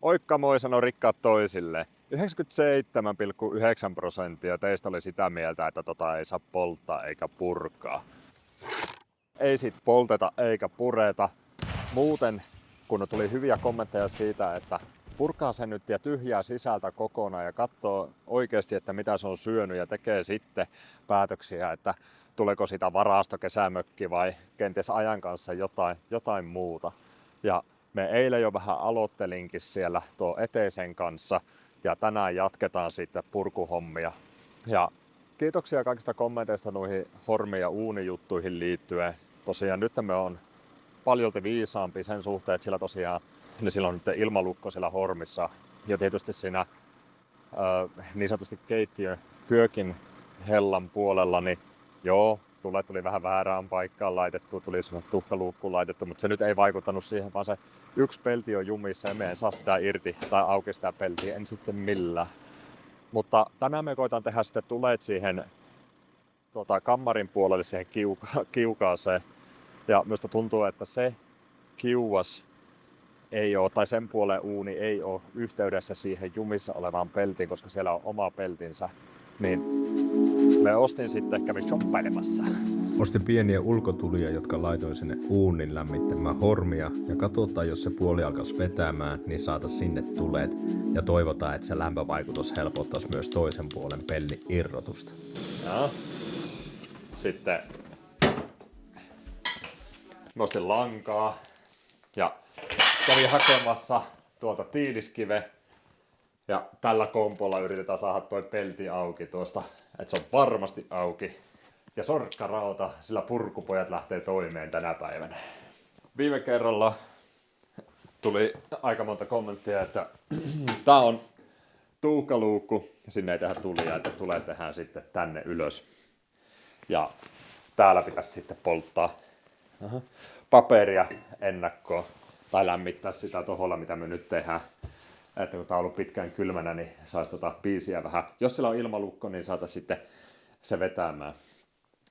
Oikka moi, sanoi rikkaat toisille. 97,9% teistä oli sitä mieltä, että tota ei saa polttaa eikä purkaa. Ei sit polteta eikä pureta. Muuten, kun tuli hyviä kommentteja siitä, että purkaa sen nyt ja tyhjää sisältä kokonaan ja katsoo oikeasti, että mitä se on syönyt ja tekee sitten päätöksiä, että tuleeko sitä varastokesämökki vai kenties ajan kanssa jotain muuta. Ja me eilen jo vähän aloittelinkin siellä tuo eteisen kanssa ja tänään jatketaan sitten purkuhommia. Ja kiitoksia kaikista kommenteista noihin hormi- ja uunijuttuihin liittyen. Tosiaan nyt me on paljolti viisaampi sen suhteen, että sillä on nyt ilmalukko siellä hormissa ja tietysti siinä niin sanotusti keittiön kyökin hellan puolella, niin joo, tuli vähän väärään paikkaan laitettu, tuli sinne tuhkaluukkuun laitettu, mutta se nyt ei vaikuttanut siihen, vaan se yksi pelti on jumissa ja me en saa sitä irti tai auki sitä peltiä, en sitten millään. Mutta tänään me koitan tehdä sitten tuleet siihen kammarin puolelle siihen kiukaaseen. Ja minusta tuntuu, että se kiuas ei ole, tai sen puolen uuni ei ole yhteydessä siihen jumissa olevaan peltiin, koska siellä on oma peltinsä. Niin me ostin sitten, kävin shoppailemassa. Ostin pieniä ulkotulia, jotka laitoin sinne uunin lämmittämään hormia. Ja katsotaan, jos se puoli alkaisi vetämään, niin saataisiin sinne tuleet. Ja toivotaan, että se lämpövaikutus helpottaisi myös toisen puolen pellin irrotusta. Ja sitten nostin lankaa ja kävin hakemassa tuolta tiiliskive. Ja tällä kompolla yritetään saada toi pelti auki tuosta, että se on varmasti auki. Ja sorkkarauta, sillä purkupojat lähtee toimeen tänä päivänä. Viime kerralla tuli aika monta kommenttia, että tää on tuhkaluukku, sinne ei tehdä tulia, että tulee tehdään sitten tänne ylös. Ja täällä pitäisi sitten polttaa paperia ennakkoon tai lämmittää sitä toholla, mitä me nyt tehdään. Että kun tää on ollut pitkään kylmänä, niin saisi biisiä vähän. Jos sillä on ilmalukko, niin saataisiin sitten se vetämään.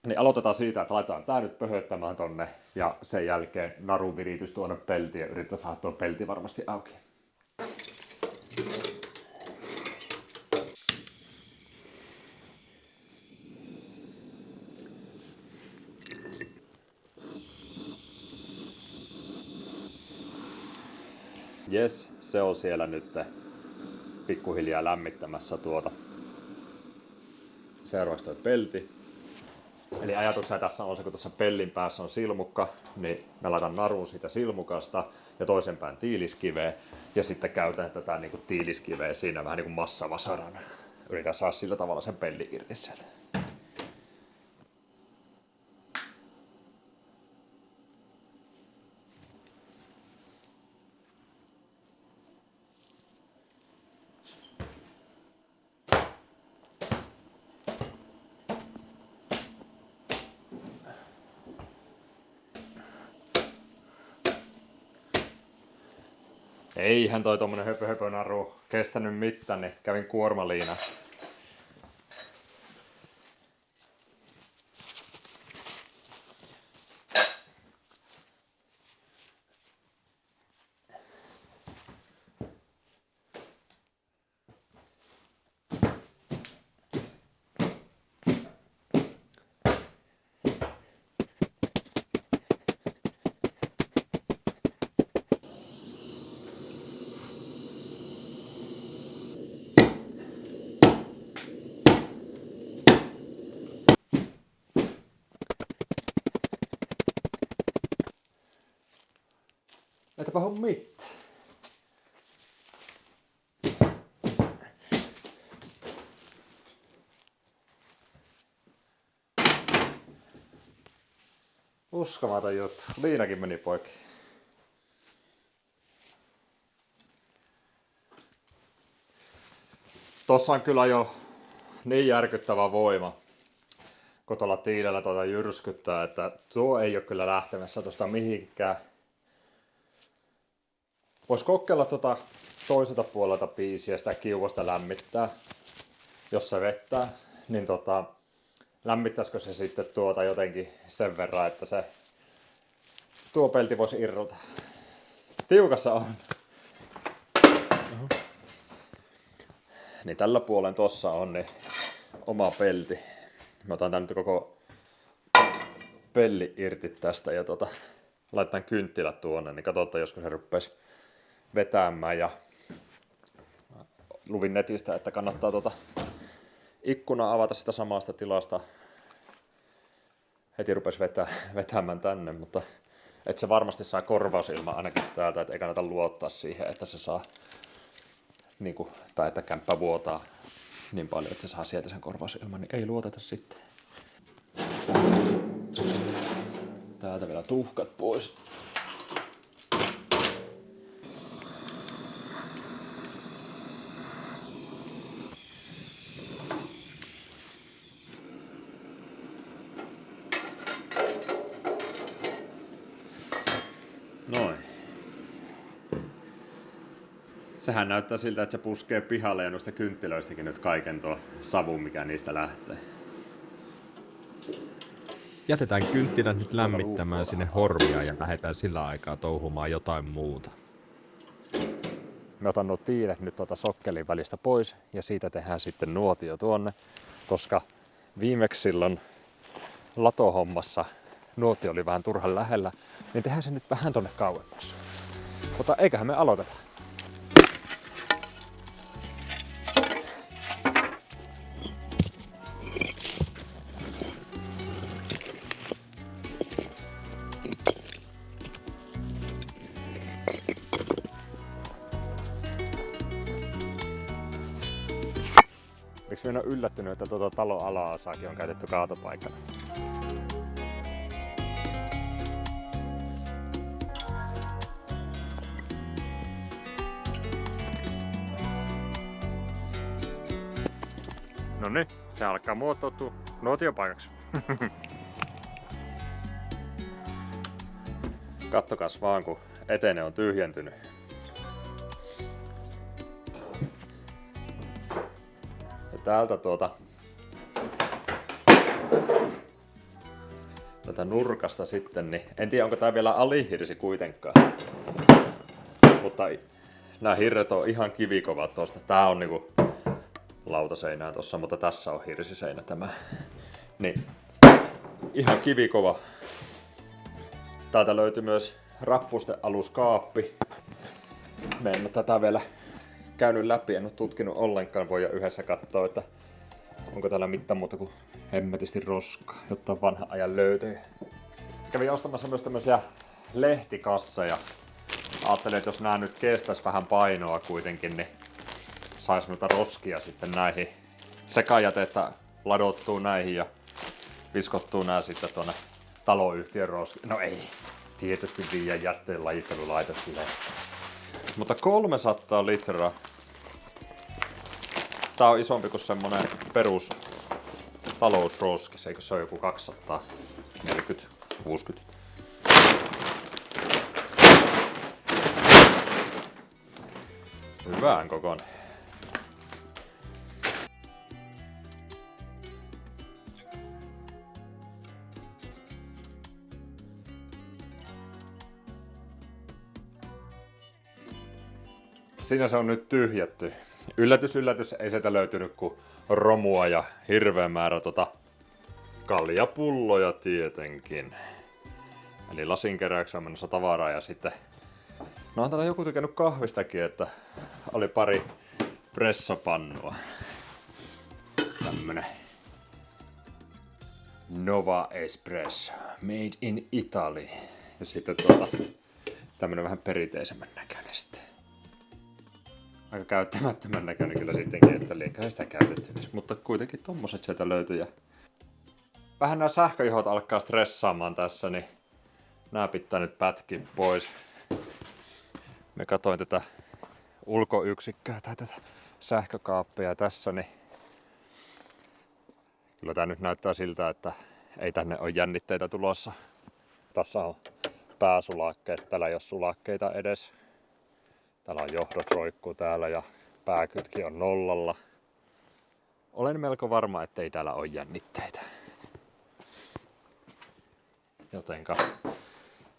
Niin aloitetaan siitä, että laitetaan tää nyt pöhöttämään tonne ja sen jälkeen narun viritys tuonne peltiin ja yritetään saada tuo pelti varmasti auki. Jes, se on siellä nyt pikkuhiljaa lämmittämässä tuota. Seuraavaksi toi pelti. Eli ajatuksena tässä on se, kun tuossa pellin päässä on silmukka, niin mä laitan narun siitä silmukasta ja toisen pään tiiliskiveen. Ja sitten käytän tätä niin kuin tiiliskiveä siinä vähän niin kuin massavasarana. Yritän saada sillä tavalla sen pellin irti sieltä. Eihän toi tommonen höpö-höpö-naru kestänyt mitään, niin kävin kuormaliina. Ei tapahdu mitään. Uskomaton juttu. Liinakin meni poikki. Tossa on kyllä jo niin järkyttävä voima, kun tuolla tiilellä tuota jyrskyttää, että tuo ei ole kyllä lähtemässä tuosta mihinkään. Vois kokeilla tuota toiselta puolelta biisiä sitä kiuasta lämmittää, jos se vettää, niin lämmittäisikö se sitten tuota jotenkin sen verran, että se tuo pelti voisi irrota. Tiukassa on. Niin tällä puolen tossa on niin oma pelti. Mä otan tän nyt koko pelli irti tästä ja laitan kynttilät tuonne, niin katsotaan joskus se ruppeisi vetämään. Ja luvin netistä, että kannattaa ikkunaa avata sitä samasta tilasta. Heti rupesi vetämään tänne, mutta että se varmasti saa korvausilman ainakin täältä, että ei kannata luottaa siihen, että se saa, niin kuin, tai että kämppä vuotaa niin paljon, että se saa sieltä sen korvausilman, niin ei luoteta sitten. Täältä vielä tuhkat pois. Noin. Sehän näyttää siltä, että se puskee pihalle ja noista kynttilöistäkin nyt kaiken tuo savu, mikä niistä lähtee. Jätetään kynttilät nyt lämmittämään sinne hormia ja lähdetään sillä aikaa touhumaan jotain muuta. Me otan nuo tiilet nyt sokkelin välistä pois ja siitä tehdään sitten nuotio tuonne, koska viimeksi silloin latohommassa nuotio oli vähän turhan lähellä, niin tehdään se nyt vähän tonne kauemmas. Mutta eiköhän me aloiteta. Miksi minä olen yllättynyt, että talon ala-osaakin on käytetty kaatopaikkana? No niin, se alkaa muotoutua nuotiopaikaksi. Kattokas vaan, kun etene on tyhjentynyt. Ja täältä tältä nurkasta sitten, niin en tiedä onko tää vielä alihirsi kuitenkaan. Mutta nämä hirret on ihan kivikovat tosta. Tää on niinku lautaseinää tossa, mutta tässä on hirsiseinä tämä. Niin, ihan kivikova. Täältä löytyy myös rappustealuskaappi. Me en ole tätä vielä käynyt läpi, en ole tutkinut ollenkaan. Voi yhdessä katsoa, että onko täällä mitään muuta kuin hemmetisti roskaa, jotta on vanhan ajan löytöjä. Kävin ostamassa myös tämmöisiä lehtikasseja. Ajattelin, että jos nämä nyt kestäisi vähän painoa kuitenkin, niin saisi noita roskia sitten näihin sekajätettä ladottuu näihin ja viskottuu nää sitten tuonne taloyhtiön roskiin. No ei, tietysti viiän jätteen lajittelulaitoksille. Mutta 300 litraa. Tää on isompi kuin semmonen perus talousroskis, eikö se ole joku 240, 60. Hyvään kokoinen. Siinä se on nyt tyhjätty. Yllätys, yllätys, ei sieltä löytynyt kuin romua ja hirveä määrä kaljapulloja tietenkin. Eli lasinkeräyksessä on menossa tavaraa ja sitten... No on täällä joku tykännyt kahvistakin, että oli pari pressapannua. Tämmönen Nova Espresso, made in Italy. Ja sitten tämmönen vähän perinteisemmän näköinen sitten. Aika käyttämättömän näköinen kyllä sittenkin, että liikaa sitä käytetty. Mutta kuitenkin tommoset sieltä löytyy. Ja vähän nämä sähköjuhot alkaa stressaamaan tässä, niin nää pitää nyt pätkiä pois. Me katoin tätä ulkoyksikköä tai tätä sähkökaappia tässä, niin kyllä tää nyt näyttää siltä, että ei tänne ole jännitteitä tulossa. Tässä on pääsulakkeet, täällä ei ole sulakkeita edes. Täällä on johdot roikkuu täällä ja pääkytki on nollalla. Olen melko varma, ettei täällä ole jännitteitä. Jotenka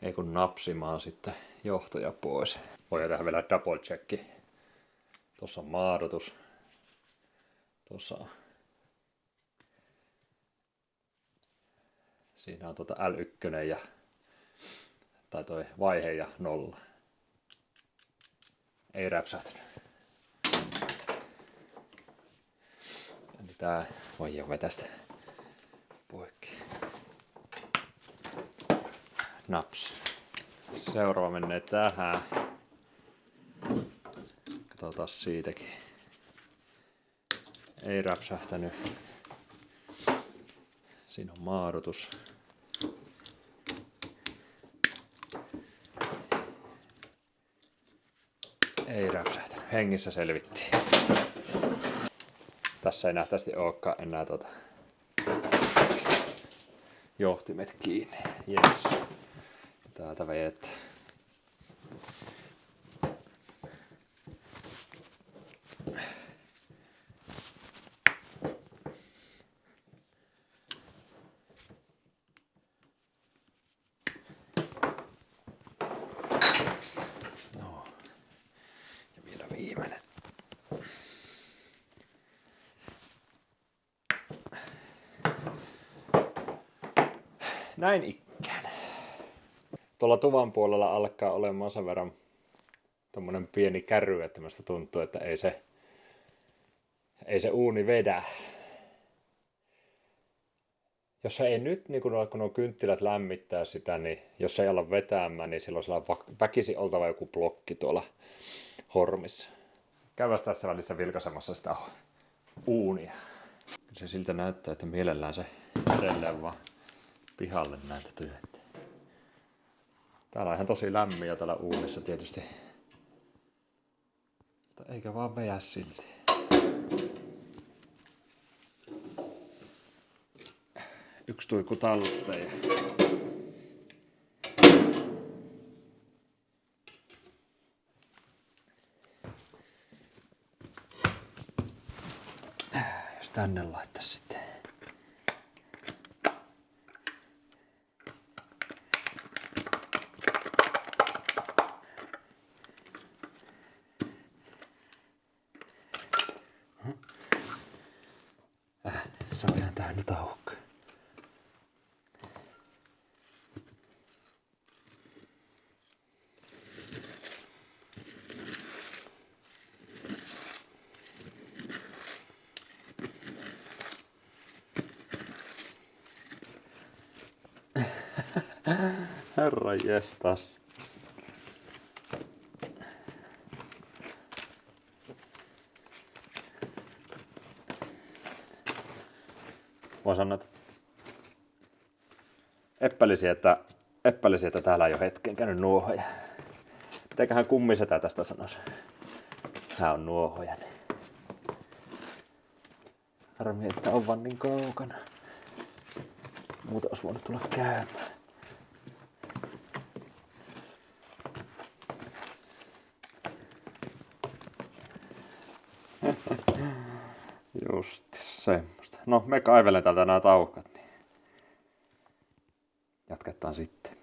ei kun napsimaan sitten johtoja pois. Voi tehdä vielä double checki. Tuossa on maadotus. Tuossa on. Siinä on L1 tai toi vaihe ja 0. Ei räpsähtänyt. Eli tää voi jo vetästä poikki. Naps. Seuraava menee tähän. Katsotaan siitäkin. Ei räpsähtänyt. Siinä on maadotus. Ei räpsähtänyt. Hengissä selvittiin. Tässä ei nähtävästi olekaan enää johtimet kiinni. Yes. Täältä veet. No. Ja vielä viimeinen. Näin ikkään. Tuolla tuvan puolella alkaa olemaan sen verran tommonen pieni kärry, että minusta tuntuu, että ei se uuni vedä. Jos se ei nyt, niin kun nuo kynttilät lämmittää sitä, niin jos se ei ala vetämään, niin silloin sillä on väkisin oltava joku blokki tuolla hormissa. Käydään tässä välissä vilkaisemassa sitä uunia. Se siltä näyttää, että mielellään se edelleen vaan pihalle näitä työntää. Täällä on ihan tosi lämmin ja täällä uunissa tietysti. Mutta eikä vaan vedä silti. Yksi tuikku talteen. Jos tänne laittaisi sitten. Se on ihan täynnä tauhukka. Herra jestas. Voin sanoa, että epäilisi, että täällä ei ole hetken käynyt nuohoja. Mitenköhän kummisetä tästä sanoisi? Tää on nuohoja. Harmi, että on vaan niin kaukana. Muuten olisi voinut tulla käymään. Just semmoista. No, me kaivelen täältä nämä tauhkat, niin jatketaan sitten.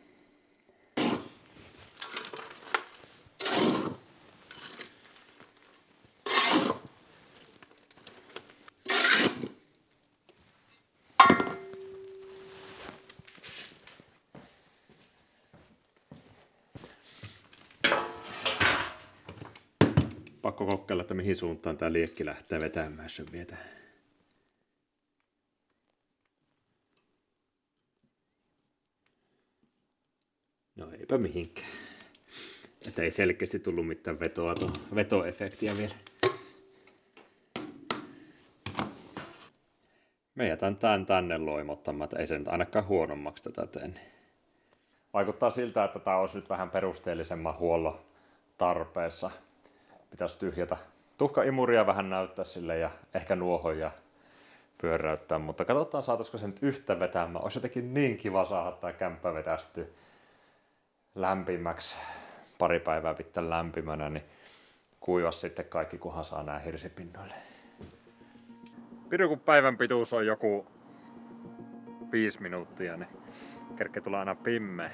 Pakko kokeilla, että mihin suuntaan tää liekki lähtee vetämään, jos sen vietää. No eipä mihinkään. Että ei selkeästi tullut mitään vetoefektiä vielä. Me jätän tän tänne loimottamaan, että ei se nyt ainakaan huonommaksi tätä tee. Vaikuttaa siltä, että tää olisi nyt vähän perusteellisemman huollon tarpeessa. Pitäisi tyhjätä tuhkaimuria vähän näyttää sille ja ehkä nuohoja pyöräyttää, mutta katsotaan saataisiko se nyt yhtä vetämään. Olisi jotenkin niin kiva saada tää kämppä vetästyä lämpimäksi. Pari päivää pitää lämpimänä, niin kuivas sitten kaikki, kunhan saa nää hirsipinnoille. Pidun kun päivän pituus on joku 5 minuuttia, niin kerkee tulla aina pimmeä.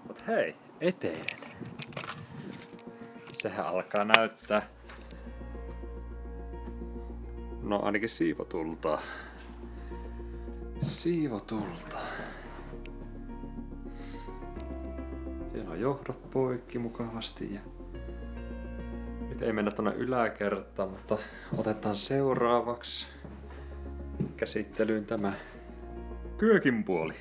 Mut hei, eteen! Sehän alkaa näyttää No ainakin siivotulta. Siivotulta. Siellä on johdot poikki mukavasti ja nyt ei mennä tuonne yläkertaan, mutta otetaan seuraavaksi käsittelyyn tämä kyökin puoli.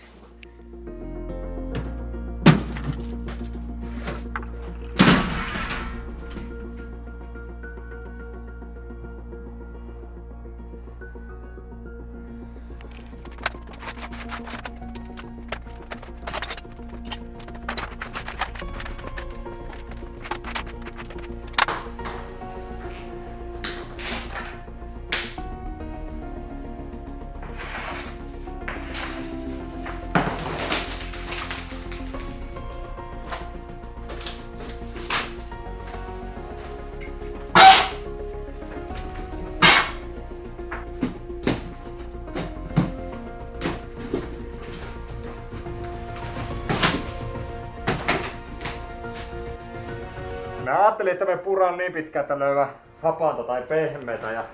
Mä ajattelin, että me puraan niin pitkään, että löyvä hapanta tai pehmeitä ja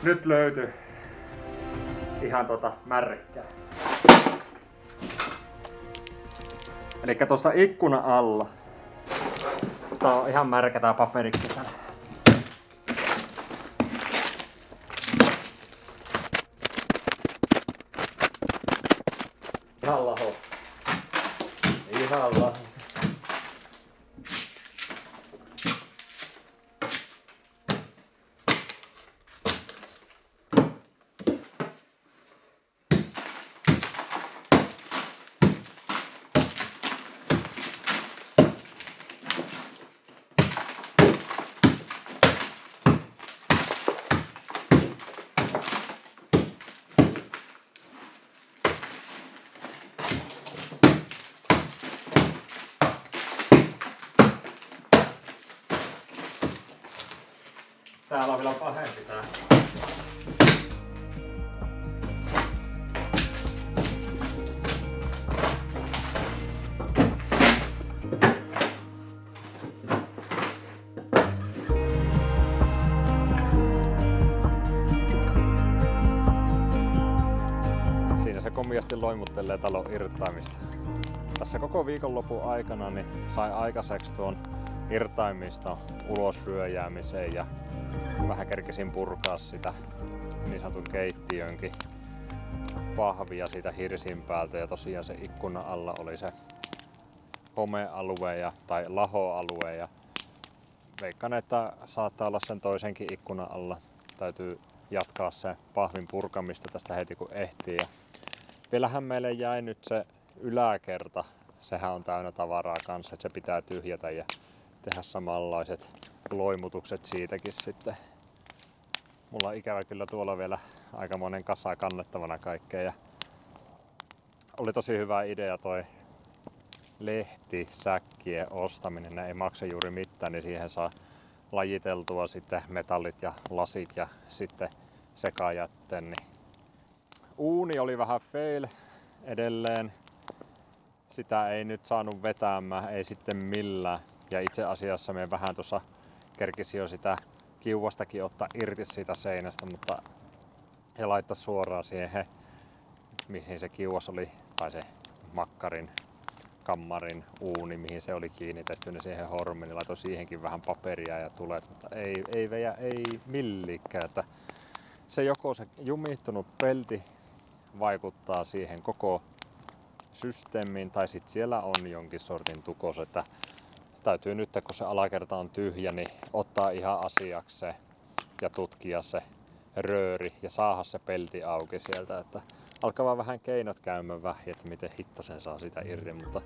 nyt löytyi ihan märkkää. Elikkä tuossa ikkuna alla. Tää on ihan märkä tää paperiksi täällä. Ihan laho. Ihan laho. Täällä on vielä pahempi tää. Siinä se komiasti loimuttelee talon irtaimista. Tässä koko viikonlopun aikana niin sai aikaiseksi tuon irtaimiston ulosryöjäämiseen ja vähän kerkesin purkaa sitä niin sanotun keittiönkin pahvia siitä hirsin päältä ja tosiaan se ikkunan alla oli se homealue tai lahoalue ja veikkaan, että saattaa olla sen toisenkin ikkunan alla. Täytyy jatkaa se pahvin purkamista tästä heti kun ehtii. Ja vielähän meille jäi nyt se yläkerta. Sehän on täynnä tavaraa kanssa, että se pitää tyhjätä ja tehdä samanlaiset loimutukset siitäkin sitten. Mulla on ikävä kyllä tuolla vielä aikamoinen kasa kannettavana kaikkea. Ja oli tosi hyvä idea toi lehtisäkkien ostaminen. Ne ei maksa juuri mitään, niin siihen saa lajiteltua sitten metallit ja lasit ja sitten sekajätteen. Niin uuni oli vähän fail edelleen. Sitä ei nyt saanut vetämään, ei sitten millään. Ja itse asiassa me vähän tuossa kerkisi jo sitä kiuastakin ottaa irti siitä seinästä, mutta he laittaa suoraan siihen, mihin se kiuas oli, tai se makkarin, kammarin uuni, mihin se oli kiinnitetty, niin siihen hormiin, niin laitoi siihenkin vähän paperia ja tulet, mutta ei millikään. Että se joko se jumittunut pelti vaikuttaa siihen koko systeemiin, tai sitten siellä on jonkin sortin tukos, että täytyy nyt, kun se alakerta on tyhjä, niin ottaa ihan asiaksi se ja tutkia se rööri ja saada se pelti auki sieltä. Että alkaa vaan vähän keinot käymään vähin, että miten hitto sen saa sitä irti, mutta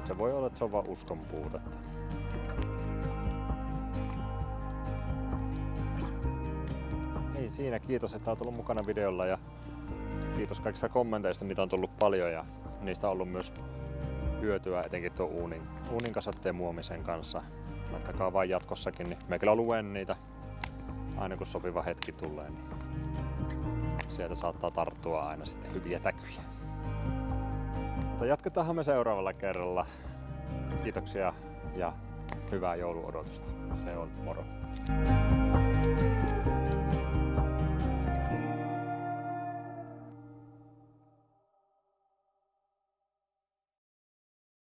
se voi olla, että se on vaan uskon puutetta. Ei siinä, kiitos, että olet ollut mukana videolla ja kiitos kaikista kommenteista, mitä on tullut paljon ja niistä on ollut myös hyötyä etenkin tuon uunin kasatteen muomisen kanssa. Laittakaa vaan jatkossakin, niin mä kyllä luen niitä aina kun sopiva hetki tulee, niin sieltä saattaa tarttua aina sitten hyviä täkyjä. Mutta jatketaanhan me seuraavalla kerralla. Kiitoksia ja hyvää jouluodotusta. Se on moro.